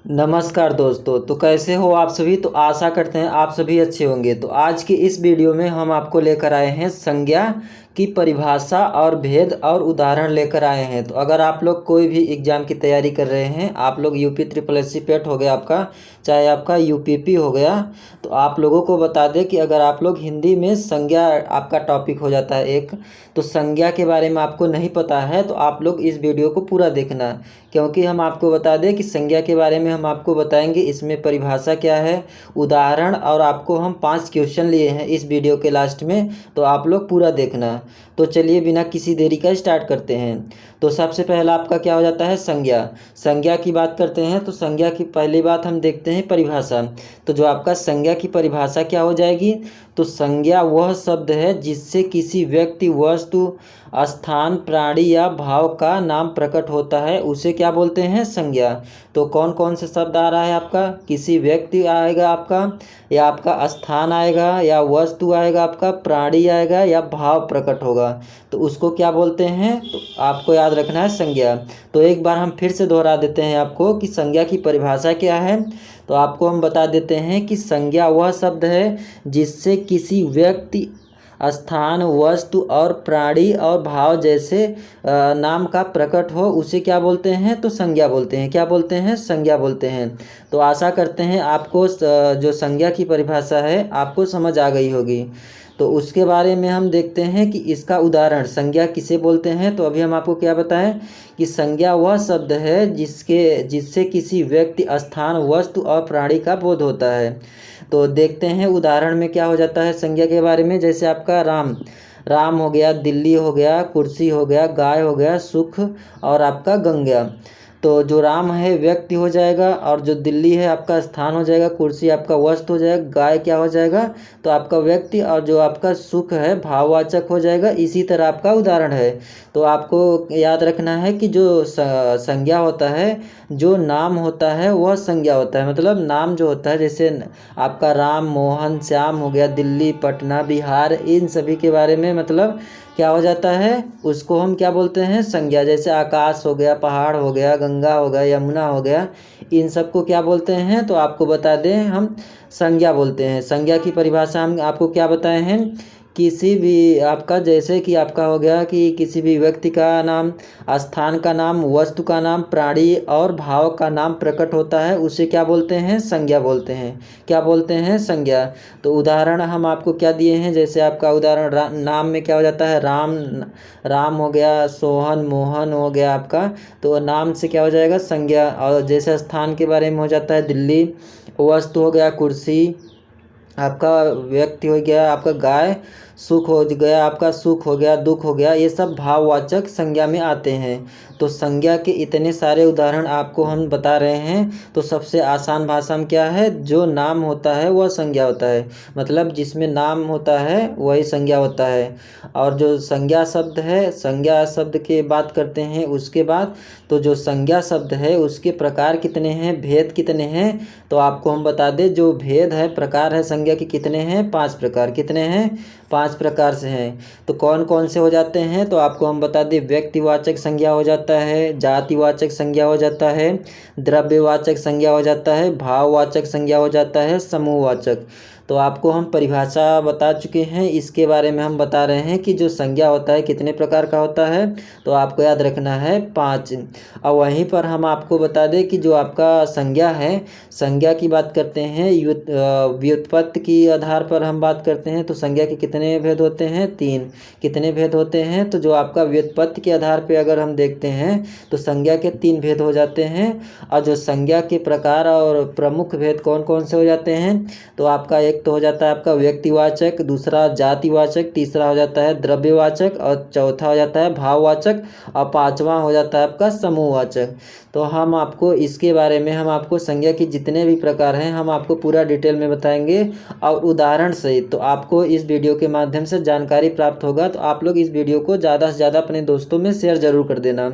नमस्कार दोस्तों। तो कैसे हो आप सभी। तो आशा करते हैं आप सभी अच्छे होंगे। तो आज की इस वीडियो में हम आपको लेकर आए हैं संज्ञा की परिभाषा और भेद और उदाहरण लेकर आए हैं। तो अगर आप लोग कोई भी एग्ज़ाम की तैयारी कर रहे हैं, आप लोग यूपी ट्रिपल एस सी पेट हो गया आपका, चाहे आपका यूपीपी हो गया, तो आप लोगों को बता दें कि अगर आप लोग हिंदी में संज्ञा आपका टॉपिक हो जाता है एक, तो संज्ञा के बारे में आपको नहीं पता है तो आप लोग इस वीडियो को पूरा देखना, क्योंकि हम आपको बता दें कि संज्ञा के बारे में हम आपको बताएंगे इसमें परिभाषा क्या है, उदाहरण, और आपको हम 5 क्वेश्चन लिए हैं इस वीडियो के लास्ट में, तो आप लोग पूरा देखना। तो चलिए बिना किसी देरी का स्टार्ट करते हैं। तो सबसे पहला आपका क्या हो जाता है, संज्ञा। संज्ञा की बात करते हैं तो संज्ञा की पहली बात हम देखते हैं परिभाषा। तो जो आपका संज्ञा की परिभाषा क्या हो जाएगी, तो संज्ञा वह शब्द है जिससे किसी व्यक्ति, वस्तु, स्थान, प्राणी या भाव का नाम प्रकट होता है, उसे क्या बोलते हैं, संज्ञा। तो कौन कौन से शब्द आ रहा है आपका, किसी व्यक्ति आएगा आपका, या आपका स्थान आएगा, या वस्तु आएगा आपका, प्राणी आएगा, या भाव प्रकट होगा, तो उसको क्या बोलते हैं, तो आपको याद रखना है संज्ञा। तो एक बार हम फिर से दोहरा देते हैं आपको कि संज्ञा की परिभाषा क्या है। तो आपको हम बता देते हैं कि संज्ञा वह शब्द है जिससे किसी व्यक्ति, स्थान, वस्तु और प्राणी और भाव जैसे नाम का प्रकट हो, उसे क्या बोलते हैं, तो संज्ञा बोलते हैं। क्या बोलते हैं, संज्ञा बोलते हैं। तो आशा करते हैं आपको जो संज्ञा की परिभाषा है आपको समझ आ गई होगी। तो उसके बारे में हम देखते हैं कि इसका उदाहरण, संज्ञा किसे बोलते हैं। तो अभी हम आपको क्या बताएं कि संज्ञा वह शब्द है जिससे किसी व्यक्ति, स्थान, वस्तु और प्राणी का बोध होता है। तो देखते हैं उदाहरण में क्या हो जाता है संज्ञा के बारे में। जैसे आपका राम, राम हो गया, दिल्ली हो गया, कुर्सी हो गया, गाय हो गया, सुख और आपका गंगा। तो जो राम है व्यक्ति हो जाएगा, और जो दिल्ली है आपका स्थान हो जाएगा, कुर्सी आपका वस्तु हो जाएगा, गाय क्या हो जाएगा, तो आपका व्यक्ति, और जो आपका सुख है भाववाचक हो जाएगा। इसी तरह आपका उदाहरण है। तो आपको याद रखना है कि जो संज्ञा होता है, जो नाम होता है वह संज्ञा होता है। मतलब नाम जो होता है, जैसे आपका राम, मोहन, श्याम हो गया, दिल्ली, पटना, बिहार, इन सभी के बारे में मतलब क्या हो जाता है, उसको हम क्या बोलते हैं, संज्ञा। जैसे आकाश हो गया, पहाड़ हो गया, गंगा हो गया, यमुना हो गया, इन सबको क्या बोलते हैं, तो आपको बता दें हम संज्ञा बोलते हैं। संज्ञा की परिभाषा हम आपको क्या बताए हैं, किसी भी आपका, जैसे कि आपका हो गया कि किसी भी व्यक्ति का नाम, स्थान का नाम, वस्तु का नाम, प्राणी और भाव का नाम प्रकट होता है, उसे क्या बोलते हैं, संज्ञा बोलते हैं। क्या बोलते हैं, संज्ञा। तो उदाहरण हम आपको क्या दिए हैं, जैसे आपका उदाहरण नाम में क्या हो जाता है, राम, राम हो गया, सोहन, मोहन हो गया आपका, तो नाम से क्या हो जाएगा, संज्ञा। और जैसे स्थान के बारे में हो जाता है दिल्ली, वस्तु हो गया कुर्सी, आपका व्यक्ति हो गया आपका गाय, सुख हो गया आपका, सुख हो गया, दुख हो गया, ये सब भाववाचक संज्ञा में आते हैं। तो संज्ञा के इतने सारे उदाहरण आपको हम बता रहे हैं। तो सबसे आसान भाषा में क्या है, जो नाम होता है वह संज्ञा होता है। मतलब जिसमें नाम होता है वही संज्ञा होता है। और जो संज्ञा शब्द है, संज्ञा शब्द की बात करते हैं उसके बाद, तो जो संज्ञा शब्द है उसके प्रकार कितने हैं, भेद कितने हैं, तो आपको हम बता दें जो भेद है, प्रकार है संज्ञा के, कितने हैं, 5 प्रकार। कितने हैं, 5 प्रकार से हैं। तो कौन कौन से हो जाते हैं, तो आपको हम बता दें, व्यक्तिवाचक संज्ञा हो जाता है, जातिवाचक संज्ञा हो जाता है, द्रव्यवाचक संज्ञा हो जाता है, भाववाचक संज्ञा हो जाता है, समूहवाचक। तो आपको हम परिभाषा बता चुके हैं, इसके बारे में हम बता रहे हैं कि जो संज्ञा होता है कितने प्रकार का होता है, तो आपको याद रखना है 5। और वहीं पर हम आपको बता दें कि जो आपका संज्ञा है, संज्ञा की बात करते हैं, व्युत्पत्ति की आधार पर हम बात करते हैं, तो संज्ञा के कितने भेद होते हैं, 3। कितने भेद होते हैं, तो जो आपका व्युत्पत्ति के आधार पर अगर हम देखते हैं तो संज्ञा के 3 भेद हो जाते हैं। और जो संज्ञा के प्रकार और प्रमुख भेद कौन कौन से हो जाते हैं, तो आपका एक तो हो जाता है आपका व्यक्तिवाचक, दूसरा जातिवाचक, तीसरा हो जाता है द्रव्यवाचक, और चौथा हो जाता है भाववाचक, और 5वां हो जाता है आपका समूहवाचक। तो हम आपको इसके बारे में, हम आपको संज्ञा के जितने भी प्रकार हैं हम आपको पूरा डिटेल में बताएंगे और उदाहरण सहित। तो आपको इस वीडियो के माध्यम से जानकारी प्राप्त होगा। तो आप लोग इस वीडियो को ज़्यादा से ज़्यादा अपने दोस्तों में शेयर ज़रूर कर देना।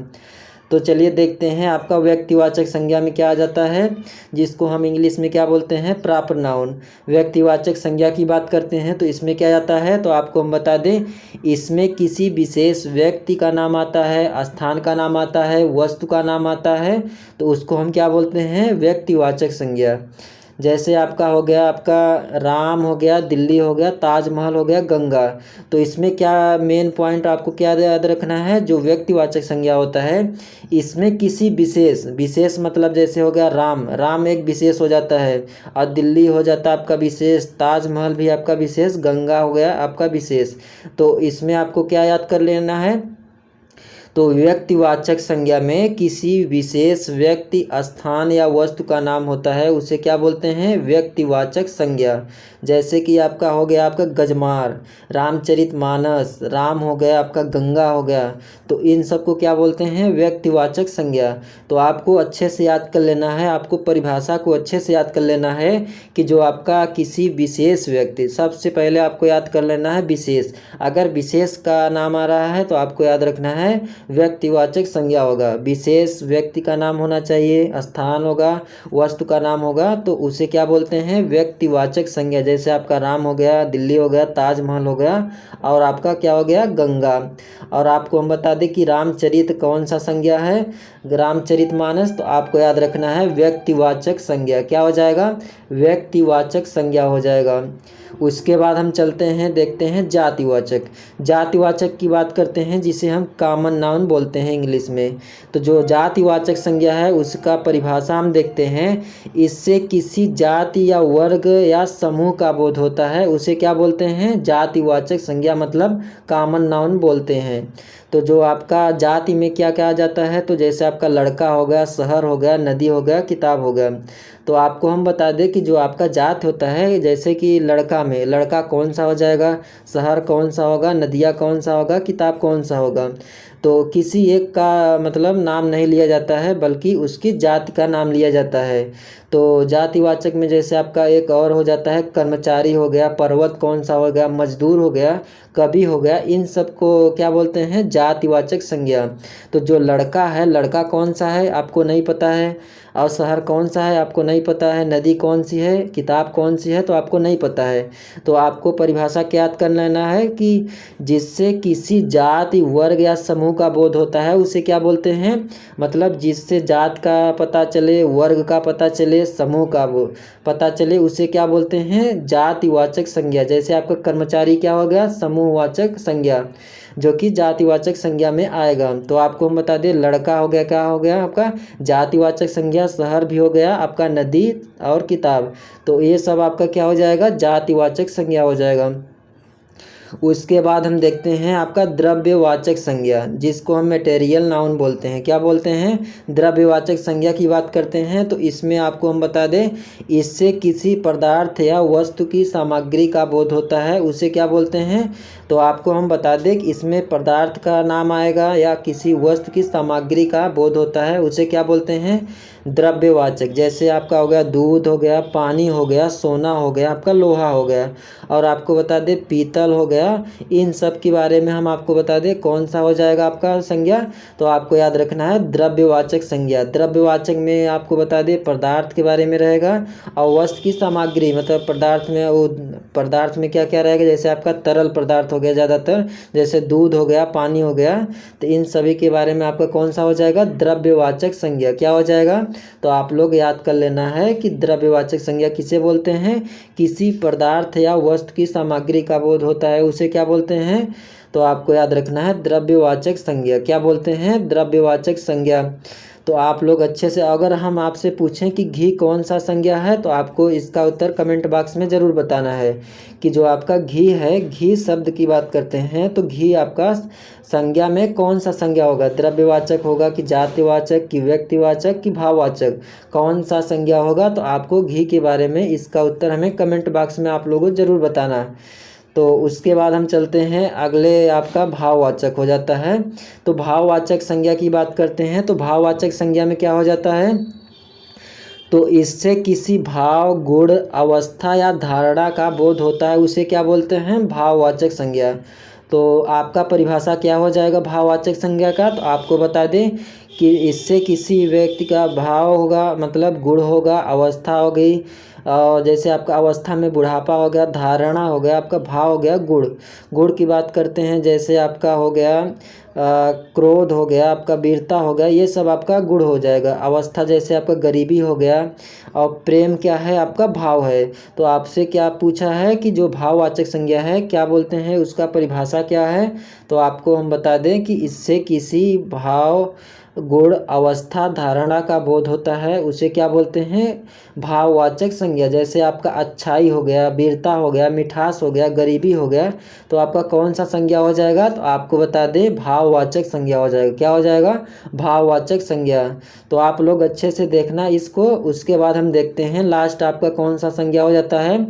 तो चलिए देखते हैं आपका व्यक्तिवाचक संज्ञा में क्या आ जाता है, जिसको हम इंग्लिश में क्या बोलते हैं, प्रॉपर नाउन। व्यक्तिवाचक संज्ञा की बात करते हैं तो इसमें क्या आता है, तो आपको हम बता दें, इसमें किसी विशेष व्यक्ति का नाम आता है, स्थान का नाम आता है, वस्तु का नाम आता है, तो उसको हम क्या बोलते हैं, व्यक्तिवाचक संज्ञा। जैसे आपका हो गया, आपका राम हो गया, दिल्ली हो गया, ताजमहल हो गया, गंगा। तो इसमें क्या मेन पॉइंट आपको क्या याद रखना है, जो व्यक्तिवाचक संज्ञा होता है इसमें किसी विशेष, विशेष मतलब जैसे हो गया राम, राम एक विशेष हो जाता है, और दिल्ली हो जाता है आपका विशेष, ताजमहल भी आपका विशेष, गंगा हो गया आपका विशेष। तो इसमें आपको क्या याद कर लेना है, तो व्यक्तिवाचक संज्ञा में किसी विशेष व्यक्ति, स्थान या वस्तु का नाम होता है, उसे क्या बोलते हैं, व्यक्तिवाचक संज्ञा। जैसे कि आपका हो गया आपका गजमार, रामचरितमानस, राम हो गया आपका, गंगा हो गया, तो इन सबको क्या बोलते हैं, व्यक्तिवाचक संज्ञा। तो आपको अच्छे से याद कर लेना है, आपको परिभाषा को अच्छे से याद कर लेना है कि जो आपका किसी विशेष व्यक्ति, सबसे पहले आपको याद कर लेना है विशेष। अगर विशेष का नाम आ रहा है तो आपको याद रखना है व्यक्तिवाचक संज्ञा होगा, विशेष व्यक्ति का नाम होना चाहिए, स्थान होगा, वस्तु का नाम होगा, तो उसे क्या बोलते हैं, व्यक्तिवाचक संज्ञा। जैसे आपका राम हो गया, दिल्ली हो गया, ताजमहल हो गया, और आपका क्या हो गया, गंगा। और आपको हम बता दें कि रामचरित कौन सा संज्ञा है, रामचरितमानस, तो आपको याद रखना है व्यक्तिवाचक संज्ञा। क्या हो जाएगा, व्यक्तिवाचक संज्ञा हो जाएगा। उसके बाद हम चलते हैं, देखते हैं जातिवाचक। जातिवाचक की बात करते हैं, जिसे हम कॉमन नाउन बोलते हैं इंग्लिश में। तो जो जातिवाचक संज्ञा है उसका परिभाषा हम देखते हैं, इससे किसी जाति या वर्ग या समूह का बोध होता है, उसे क्या बोलते हैं, जातिवाचक संज्ञा, मतलब कॉमन नाउन बोलते हैं। तो जो आपका जाति में क्या क्या आ जाता है, तो जैसे आपका लड़का हो गया, शहर हो गया, नदी हो गया, किताब हो गया। तो आपको हम बता दें कि जो आपका जात होता है, जैसे कि लड़का में लड़का कौन सा हो जाएगा, शहर कौन सा होगा, नदिया कौन सा होगा, किताब कौन सा होगा। तो किसी एक का मतलब नाम नहीं लिया जाता है, बल्कि उसकी जाति का नाम लिया जाता है। तो जातिवाचक में जैसे आपका एक और हो जाता है, कर्मचारी हो गया, पर्वत कौन सा हो गया, मजदूर हो गया, कवि हो गया, इन सब को क्या बोलते हैं, जातिवाचक संज्ञा। तो जो लड़का है, लड़का कौन सा है आपको नहीं पता है, और शहर कौन सा है आपको नहीं पता है, नदी कौन सी है, किताब कौन सी है, तो आपको नहीं पता है। तो आपको परिभाषा क्या याद कर लेना है कि जिससे किसी जाति, वर्ग या समूह का बोध होता है, उसे क्या बोलते हैं, मतलब जिससे जात का पता चले, वर्ग का पता चले, समूह का वो पता चले, उसे क्या बोलते हैं, जातिवाचक संज्ञा। जैसे आपका कर्मचारी क्या हो गया, समूहवाचक संज्ञा, जो कि जातिवाचक संज्ञा में आएगा। तो आपको हम बता दें, लड़का हो गया, क्या हो गया आपका जातिवाचक संज्ञा, शहर भी हो गया आपका, नदी और किताब, तो ये सब आपका क्या हो जाएगा, जातिवाचक संज्ञा हो जाएगा। उसके बाद हम देखते हैं आपका द्रव्यवाचक संज्ञा, जिसको हम मटेरियल नाउन बोलते हैं। क्या बोलते हैं, द्रव्यवाचक संज्ञा की बात करते हैं। तो इसमें आपको हम बता दें, इससे किसी पदार्थ या वस्तु की सामग्री का बोध होता है, उसे क्या बोलते हैं। तो आपको हम बता दें कि इसमें पदार्थ का नाम आएगा या किसी वस्तु की सामग्री का बोध होता है, उसे क्या बोलते हैं, द्रव्यवाचक। जैसे आपका हो गया दूध हो गया, पानी हो गया, सोना हो गया, आपका लोहा हो गया, और आपको बता दें पीतल हो गया। इन सब के बारे में हम आपको बता दें कौन सा हो जाएगा आपका संज्ञा। तो आपको याद रखना है द्रव्यवाचक संज्ञा। द्रव्यवाचक में आपको बता दें पदार्थ के बारे में रहेगा, और वस्तु की सामग्री मतलब पदार्थ में, वो पदार्थ में क्या क्या रहेगा, जैसे आपका तरल पदार्थ हो गया ज़्यादातर, जैसे दूध हो गया, पानी हो गया, तो इन सभी के बारे में आपका कौन सा हो जाएगा, द्रव्यवाचक संज्ञा। क्या हो जाएगा, तो आप लोग याद कर लेना है कि द्रव्यवाचक संज्ञा किसे बोलते हैं, किसी पदार्थ या वस्तु की सामग्री का बोध होता है, उसे क्या बोलते हैं। तो आपको याद रखना है द्रव्यवाचक संज्ञा। क्या बोलते हैं, द्रव्यवाचक संज्ञा। तो आप लोग अच्छे से, अगर हम आपसे पूछें कि घी कौन सा संज्ञा है, तो आपको इसका उत्तर कमेंट बॉक्स में ज़रूर बताना है कि जो आपका घी है, घी शब्द की बात करते हैं, तो घी आपका संज्ञा में कौन सा संज्ञा होगा, द्रव्यवाचक होगा कि जातिवाचक कि व्यक्तिवाचक कि भाववाचक, कौन सा संज्ञा होगा। तो आपको घी के बारे में इसका उत्तर हमें कमेंट बॉक्स में आप लोगों को ज़रूर बताना है। तो उसके बाद हम चलते हैं अगले, आपका भाववाचक हो जाता है। तो भाववाचक संज्ञा की बात करते हैं। तो भाववाचक संज्ञा में क्या हो जाता है, तो इससे किसी भाव, गुण, अवस्था या धारणा का बोध होता है, उसे क्या बोलते हैं, भाववाचक संज्ञा। तो आपका परिभाषा क्या हो जाएगा भाववाचक संज्ञा का, तो आपको बता दें कि इससे किसी व्यक्ति का भाव होगा, मतलब गुण होगा, अवस्था हो गई, और जैसे आपका अवस्था में बुढ़ापा हो गया, धारणा हो गया, आपका भाव हो गया गुण। गुण की बात करते हैं, जैसे आपका हो गया क्रोध हो गया, आपका वीरता हो गया, ये सब आपका गुण हो जाएगा। अवस्था जैसे आपका गरीबी हो गया, और प्रेम क्या है, आपका भाव है। तो आपसे क्या पूछा है कि जो भाववाचक संज्ञा है क्या बोलते हैं, उसका परिभाषा क्या है। तो आपको हम बता दें कि इससे किसी भाव, गुण, अवस्था, धारणा का बोध होता है, उसे क्या बोलते हैं, भाववाचक संज्ञा। जैसे आपका अच्छाई हो गया, वीरता हो गया, मिठास हो गया, गरीबी हो गया, तो आपका कौन सा संज्ञा हो जाएगा, तो आपको बता दें भाववाचक संज्ञा हो जाएगा। क्या हो जाएगा, भाववाचक संज्ञा। तो आप लोग अच्छे से देखना इसको। उसके बाद हम देखते हैं लास्ट आपका कौन सा संज्ञा हो जाता है,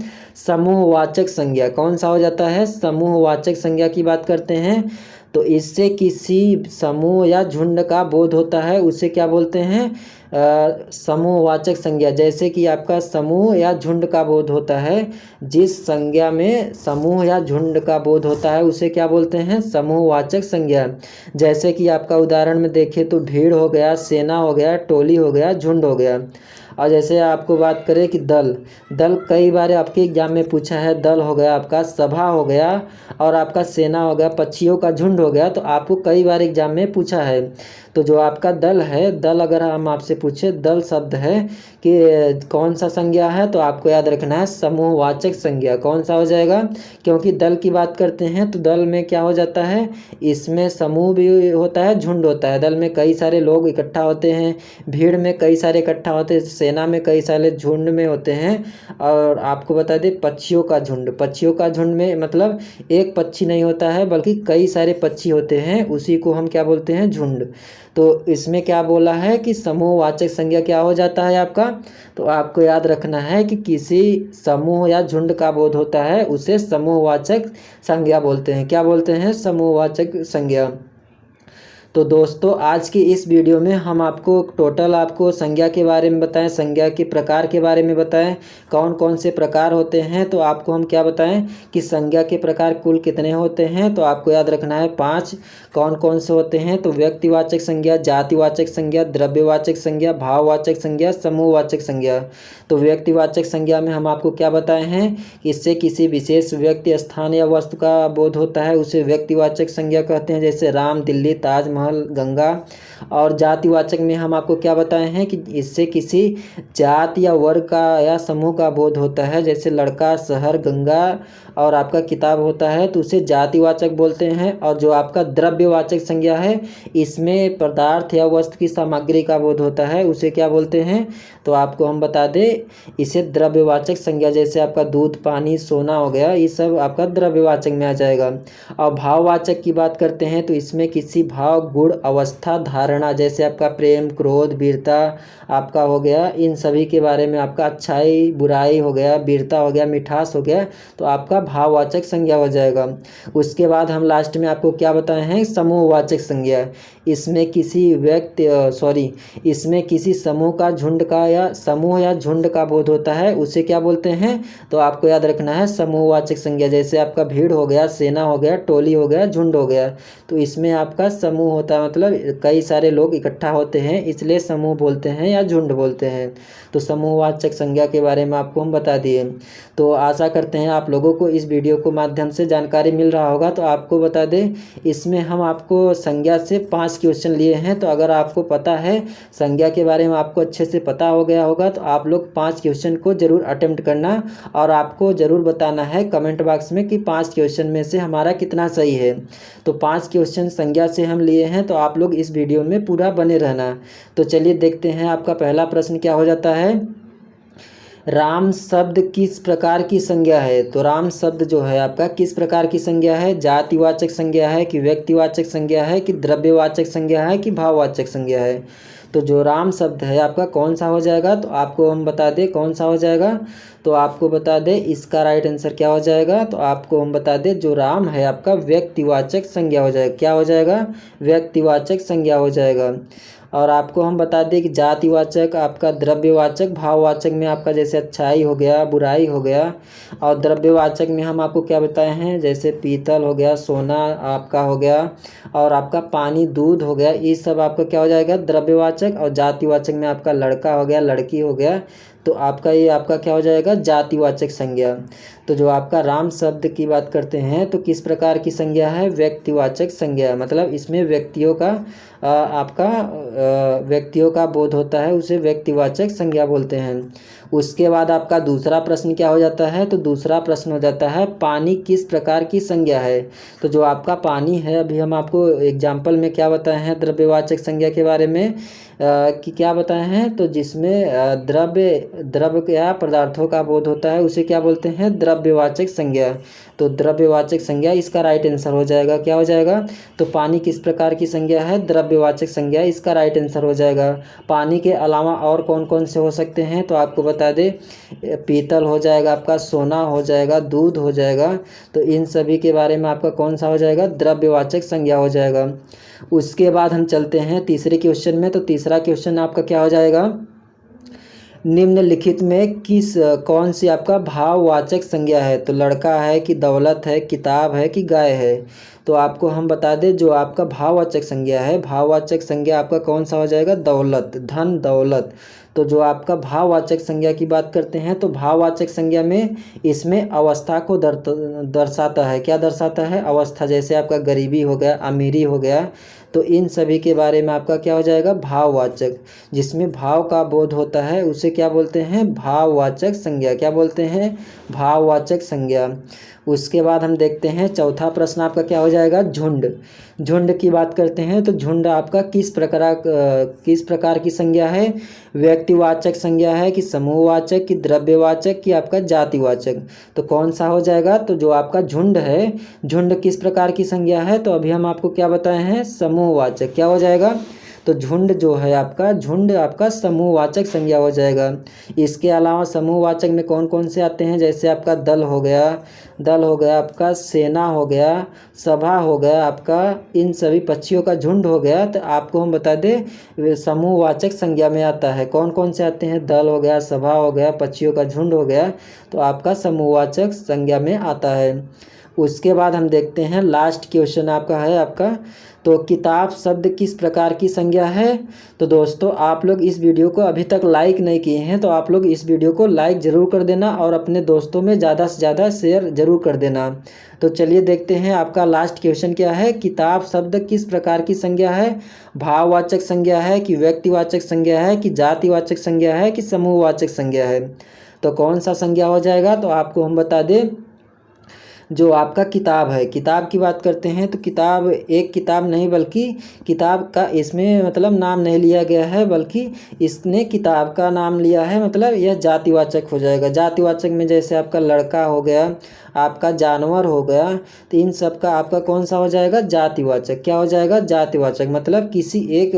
समूहवाचक संज्ञा। कौन सा हो जाता है, समूहवाचक संज्ञा की बात करते हैं। तो इससे किसी समूह या झुंड का बोध होता है, उसे क्या बोलते हैं, समूहवाचक संज्ञा। जैसे कि आपका समूह या झुंड का बोध होता है, जिस संज्ञा में समूह या झुंड का बोध होता है उसे क्या बोलते हैं, समूहवाचक संज्ञा। जैसे कि आपका उदाहरण में देखें तो भीड़ हो गया, सेना हो गया, टोली हो गया, झुंड हो गया। और जैसे आपको बात करें कि दल, दल कई बार आपके एग्जाम में पूछा है। दल हो गया आपका, सभा हो गया, और आपका सेना हो गया, पक्षियों का झुंड हो गया। तो आपको कई बार एग्जाम में पूछा है। तो जो आपका दल है, दल अगर हम आपसे पूछे, दल शब्द है कि कौन सा संज्ञा है, तो आपको याद रखना है समूहवाचक संज्ञा। कौन सा हो जाएगा, क्योंकि दल की बात करते हैं तो दल में क्या हो जाता है, इसमें समूह भी होता है, झुंड होता है। दल में कई सारे लोग इकट्ठा होते हैं, भीड़ में कई सारे इकट्ठा होते हैं, सेना में कई सारे झुंड में होते हैं। और आपको बता दें पक्षियों का झुंड, पक्षियों का झुंड में मतलब एक पक्षी नहीं होता है बल्कि कई सारे पक्षी होते हैं, उसी को हम क्या बोलते हैं, झुंड। तो इसमें क्या बोला है कि समूहवाचक संज्ञा क्या हो जाता है आपका। तो आपको याद रखना है कि किसी समूह या झुंड का बोध होता है उसे समूहवाचक संज्ञा बोलते हैं। क्या बोलते हैं, समूहवाचक संज्ञा। तो दोस्तों आज की इस वीडियो में हम आपको टोटल आपको संज्ञा के बारे में बताएं, संज्ञा के प्रकार के बारे में बताएं, कौन कौन से प्रकार होते हैं। तो आपको हम क्या बताएं कि संज्ञा के प्रकार कुल कितने होते हैं। तो आपको याद रखना है 5। कौन कौन से होते हैं, तो व्यक्तिवाचक संज्ञा, जातिवाचक संज्ञा, द्रव्यवाचक संज्ञा, भाववाचक संज्ञा, समूहवाचक संज्ञा। तो व्यक्तिवाचक संज्ञा में हम आपको क्या बताए हैं, इससे किसी विशेष व्यक्ति, स्थान या वस्तु का बोध होता है, उसे व्यक्तिवाचक संज्ञा कहते हैं। जैसे राम, दिल्ली, ताजमहल, गंगा। और जातिवाचक में हम आपको क्या बताए हैं कि इससे किसी जाति या वर्ग का या समूह का बोध होता है। जैसे लड़का, शहर, गंगा और आपका किताब होता है, तो उसे जातिवाचक बोलते हैं। और जो आपका द्रव्यवाचक संज्ञा है, इसमें पदार्थ या वस्तु की सामग्री का बोध होता है, उसे क्या बोलते हैं। तो आपको हम बता दें इसे द्रव्यवाचक संज्ञा। जैसे आपका दूध, पानी, सोना हो गया, ये सब आपका द्रव्यवाचक में आ जाएगा। और भाववाचक की बात करते हैं तो इसमें किसी भाव, गुण, अवस्था, धारणा, जैसे आपका प्रेम, क्रोध, वीरता आपका हो गया, इन सभी के बारे में आपका अच्छाई, बुराई हो गया, वीरता हो गया, मिठास हो गया, तो आपका भाववाचक संज्ञा हो जाएगा। उसके बाद हम लास्ट में आपको क्या बताए हैं, समूहवाचक संज्ञा। इसमें किसी व्यक्ति इसमें किसी समूह का, झुंड का या समूह या झुंड का बोध होता है, उसे क्या बोलते हैं। तो आपको याद रखना है समूहवाचक संज्ञा। जैसे आपका भीड़ हो गया, सेना हो गया, टोली हो गया, झुंड हो गया, तो इसमें आपका समूह होता है, मतलब कई सारे लोग इकट्ठा होते हैं, इसलिए समूह बोलते हैं या झुंड बोलते हैं। तो समूहवाचक संज्ञा के बारे में आपको हम बता दिए। तो आशा करते हैं आप लोगों को इस वीडियो को माध्यम से जानकारी मिल रहा होगा। तो आपको बता दें इसमें हम आपको संज्ञा से 5 क्वेश्चन लिए हैं। तो अगर आपको पता है संज्ञा के बारे में, आपको अच्छे से पता हो गया होगा, तो आप लोग 5 क्वेश्चन को जरूर अटेम्प्ट करना और आपको ज़रूर बताना है कमेंट बॉक्स में कि 5 क्वेश्चन में से हमारा कितना सही है। तो 5 क्वेश्चन संज्ञा से हम लिए हैं, तो आप लोग इस वीडियो में पूरा बने रहना। तो चलिए देखते हैं आपका पहला प्रश्न क्या हो जाता है। राम शब्द किस प्रकार की संज्ञा है। तो राम शब्द जो है आपका किस प्रकार की संज्ञा है, जातिवाचक संज्ञा है कि व्यक्तिवाचक संज्ञा है कि द्रव्यवाचक संज्ञा है कि भाववाचक संज्ञा है। तो जो राम शब्द है आपका कौन सा हो जाएगा, तो आपको हम बता दें कौन सा हो जाएगा। तो आपको बता दें इसका राइट आंसर क्या हो जाएगा। तो आपको हम बता दें जो राम है आपका व्यक्तिवाचक संज्ञा हो जाएगा। क्या हो जाएगा, व्यक्तिवाचक संज्ञा हो जाएगा। और आपको हम बता दें कि जातिवाचक आपका द्रव्यवाचक, भाववाचक में आपका जैसे अच्छाई हो गया, बुराई हो गया, और द्रव्यवाचक में हम आपको क्या बताए हैं, जैसे पीतल हो गया, सोना आपका हो गया, और आपका पानी, दूध हो गया, ये सब आपका क्या हो जाएगा, द्रव्यवाचक। और जातिवाचक में आपका लड़का हो गया, लड़की हो गया, तो आपका ये आपका क्या हो जाएगा, जातिवाचक संज्ञा। तो जो आपका राम शब्द की बात करते हैं तो किस प्रकार की संज्ञा है, व्यक्तिवाचक संज्ञा, मतलब इसमें व्यक्तियों का व्यक्तियों का बोध होता है, उसे व्यक्तिवाचक संज्ञा बोलते हैं। उसके बाद आपका दूसरा प्रश्न क्या हो जाता है, तो दूसरा प्रश्न हो जाता है पानी किस प्रकार की संज्ञा है। तो जो आपका पानी है, अभी हम आपको एग्जाम्पल में क्या बताए हैं द्रव्यवाचक संज्ञा के बारे में कि क्या बताए हैं, तो जिसमें द्रव्य या पदार्थों का बोध होता है उसे क्या बोलते हैं, द्रव्यवाचक संज्ञा। तो द्रव्यवाचक संज्ञा इसका राइट आंसर हो जाएगा, क्या हो जाएगा, तो पानी किस प्रकार की संज्ञा है, द्रव्यवाचक संज्ञा, इसका राइट आंसर हो जाएगा। पानी के अलावा और कौन कौन से हो सकते हैं, तो आपको बता दें पीतल हो जाएगा, आपका सोना हो जाएगा, दूध हो जाएगा, तो इन सभी के बारे में आपका कौन सा हो जाएगा, द्रव्यवाचक संज्ञा हो जाएगा। उसके बाद हम चलते हैं तीसरे क्वेश्चन में। तो तीसरा क्वेश्चन आपका क्या हो जाएगा, निम्नलिखित में कौन सी आपका भाववाचक संज्ञा है। तो लड़का है कि दौलत है, किताब है कि गाय है। तो आपको हम बता दें जो आपका भाववाचक संज्ञा है, भाववाचक संज्ञा आपका कौन सा हो जाएगा, दौलत, धन, दौलत। तो जो आपका भाववाचक संज्ञा की बात करते हैं तो भाववाचक संज्ञा में इसमें अवस्था को दर्शाता है, क्या दर्शाता है, अवस्था। जैसे आपका गरीबी हो गया, अमीरी हो गया, तो इन सभी के बारे में आपका क्या हो जाएगा, भाववाचक। जिसमें भाव का बोध होता है उसे क्या बोलते हैं, भाववाचक संज्ञा, क्या बोलते हैं, भाववाचक संज्ञा। उसके बाद हम देखते हैं चौथा प्रश्न आपका क्या हो जाएगा, झुंड। झुंड की बात करते हैं तो झुंड आपका किस प्रकार की संज्ञा है, व्यक्तिवाचक संज्ञा है कि समूहवाचक कि द्रव्यवाचक कि आपका जातिवाचक। तो कौन सा हो जाएगा, तो जो आपका झुंड है, झुंड किस प्रकार की संज्ञा है, तो अभी हम आपको क्या बताए हैं, समूहवाचक, क्या हो जाएगा, तो झुंड जो है आपका, झुंड आपका समूहवाचक संज्ञा हो जाएगा। इसके अलावा समूहवाचक में कौन कौन से आते हैं, जैसे आपका दल हो गया आपका, सेना हो गया, सभा हो गया आपका, इन सभी पक्षियों का झुंड हो गया। तो आपको हम बता दें समूहवाचक संज्ञा में आता है, कौन कौन से आते हैं, दल हो गया, सभा हो गया, पक्षियों का झुंड हो गया, तो आपका समूहवाचक संज्ञा में आता है। उसके बाद हम देखते हैं लास्ट क्वेश्चन आपका है आपका, तो किताब शब्द किस प्रकार की संज्ञा है। तो दोस्तों आप लोग इस वीडियो को अभी तक लाइक नहीं किए हैं तो आप लोग इस वीडियो को लाइक ज़रूर कर देना और अपने दोस्तों में ज़्यादा से ज़्यादा शेयर ज़रूर कर देना। तो चलिए देखते हैं आपका लास्ट क्वेश्चन क्या है, किताब शब्द किस प्रकार की संज्ञा है, भाववाचक संज्ञा है कि व्यक्तिवाचक संज्ञा है कि जातिवाचक संज्ञा है कि समूहवाचक संज्ञा है। तो कौन सा संज्ञा हो जाएगा, तो आपको हम बता दें जो आपका किताब है, किताब की बात करते हैं तो किताब एक किताब नहीं बल्कि किताब का इसमें मतलब नाम नहीं लिया गया है, बल्कि इसने किताब का नाम लिया है, मतलब यह जातिवाचक हो जाएगा। जातिवाचक में जैसे आपका लड़का हो गया, आपका जानवर हो गया, तो इन सब का आपका कौन सा हो जाएगा, जातिवाचक, क्या हो जाएगा, जातिवाचक। मतलब किसी एक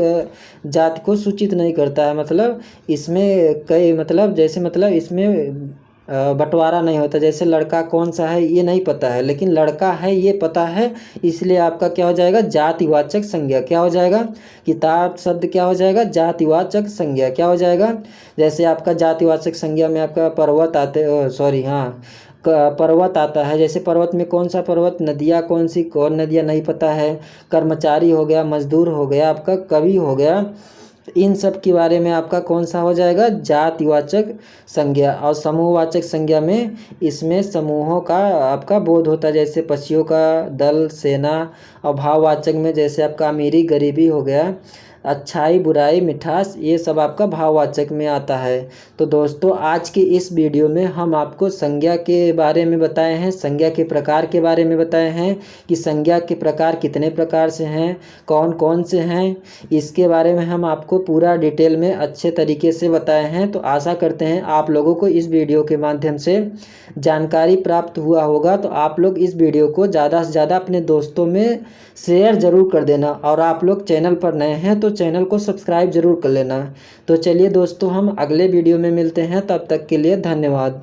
जाति को सूचित नहीं करता है, मतलब इसमें कई मतलब जैसे मतलब इसमें बंटवारा नहीं होता, जैसे लड़का कौन सा है ये नहीं पता है लेकिन लड़का है ये पता है, इसलिए आपका क्या हो जाएगा, जातिवाचक संज्ञा, क्या हो जाएगा, किताब शब्द क्या हो जाएगा, जातिवाचक संज्ञा, क्या हो जाएगा। जैसे आपका जातिवाचक संज्ञा में आपका पर्वत पर्वत आता है, जैसे पर्वत में कौन सा पर्वत, नदियाँ कौन सी, कौन नदियाँ नहीं पता है, कर्मचारी हो गया, मजदूर हो गया, आपका कवि हो गया, इन सब के बारे में आपका कौन सा हो जाएगा, जातिवाचक संज्ञा। और समूहवाचक संज्ञा में इसमें समूहों का आपका बोध होता है, जैसे पक्षियों का दल, सेना। और भाववाचक में जैसे आपका अमीरी गरीबी हो गया, अच्छाई बुराई मिठास, ये सब आपका भाववाचक में आता है। तो दोस्तों आज के इस वीडियो में हम आपको संज्ञा के बारे में बताए हैं, संज्ञा के प्रकार के बारे में बताए हैं कि संज्ञा के प्रकार कितने प्रकार से हैं, कौन कौन से हैं, इसके बारे में हम आपको पूरा डिटेल में अच्छे तरीके से बताए हैं। तो आशा करते हैं आप लोगों को इस वीडियो के माध्यम से जानकारी प्राप्त हुआ होगा। तो आप लोग इस वीडियो को ज़्यादा से ज़्यादा अपने दोस्तों में शेयर ज़रूर कर देना, और आप लोग चैनल पर नए हैं तो चैनल को सब्सक्राइब ज़रूर कर लेना। तो चलिए दोस्तों हम अगले वीडियो में मिलते हैं, तब तक के लिए धन्यवाद।